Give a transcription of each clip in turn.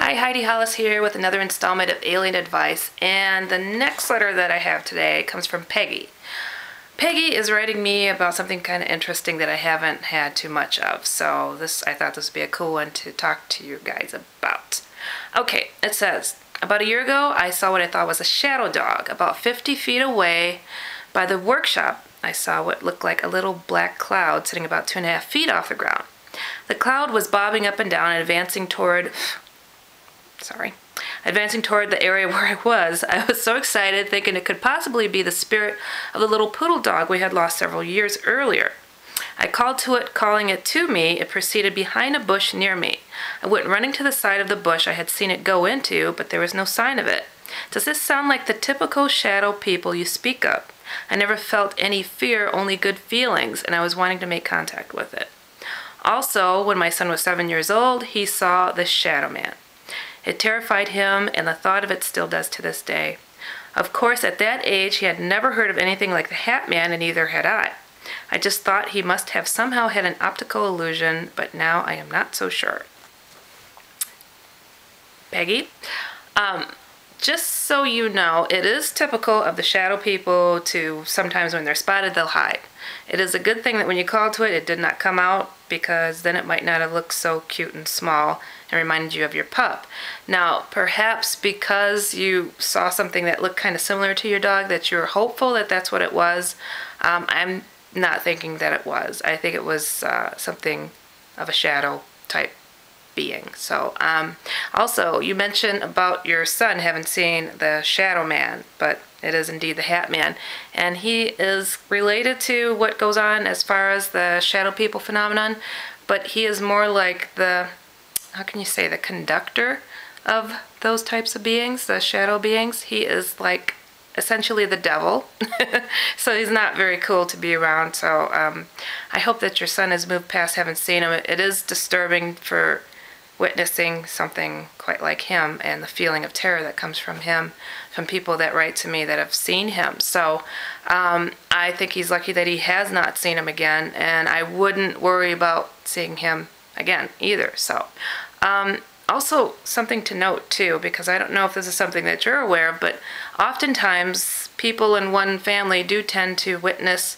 Hi, Heidi Hollis here with another installment of Alien Advice, and the next letter that I have today comes from Peggy. Peggy is writing me about something kind of interesting that I haven't had too much of, so I thought this would be a cool one to talk to you guys about. Okay, it says, about a year ago I saw what I thought was a shadow dog. About 50 feet away by the workshop I saw what looked like a little black cloud sitting about 2.5 feet off the ground. The cloud was bobbing up and down and advancing toward the area where I was. I was so excited, thinking it could possibly be the spirit of the little poodle dog we had lost several years earlier. I called to it, calling it to me. It proceeded behind a bush near me. I went running to the side of the bush I had seen it go into, but there was no sign of it. Does this sound like the typical shadow people you speak of? I never felt any fear, only good feelings, and I was wanting to make contact with it. Also, when my son was 7 years old, he saw the shadow man. It terrified him, and the thought of it still does to this day. Of course, at that age, he had never heard of anything like the Hat Man, and neither had I. I just thought he must have somehow had an optical illusion, but now I am not so sure. Peggy, just so you know, it is typical of the shadow people to sometimes when they're spotted, they'll hide. It is a good thing that when you called to it, it did not come out, because then it might not have looked so cute and small and reminded you of your pup. Now, perhaps because you saw something that looked kind of similar to your dog, that you're hopeful that that's what it was. I'm not thinking that it was. I think it was something of a shadow type being. So, also, you mentioned about your son having seen the shadow man, but it is indeed the Hat Man, and he is related to what goes on as far as the shadow people phenomenon, but he is more like the, how can you say, the conductor of those types of beings, the shadow beings. He is like essentially the devil, so he's not very cool to be around. So I hope that your son has moved past having seen him. It is disturbing for witnessing something quite like him, and the feeling of terror that comes from him, from people that write to me that have seen him. So I think he's lucky that he has not seen him again, and I wouldn't worry about seeing him again either. So also something to note too, because I don't know if this is something that you're aware of, but oftentimes people in one family do tend to witness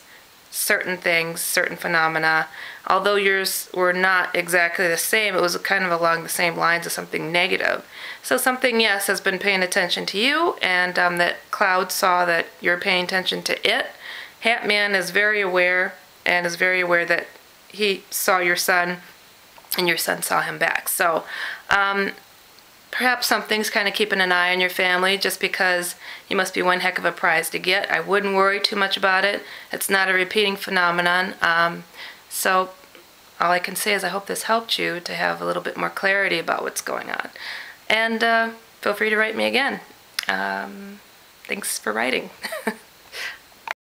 certain things, certain phenomena. Although yours were not exactly the same, it was kind of along the same lines of something negative. So something, yes, has been paying attention to you, and that cloud saw that you're paying attention to it. Hat Man is very aware, and is very aware that he saw your son, and your son saw him back. So perhaps something's kind of keeping an eye on your family, just because you must be one heck of a prize to get. I wouldn't worry too much about it. It's not a repeating phenomenon. So all I can say is I hope this helped you to have a little bit more clarity about what's going on. And feel free to write me again. Thanks for writing.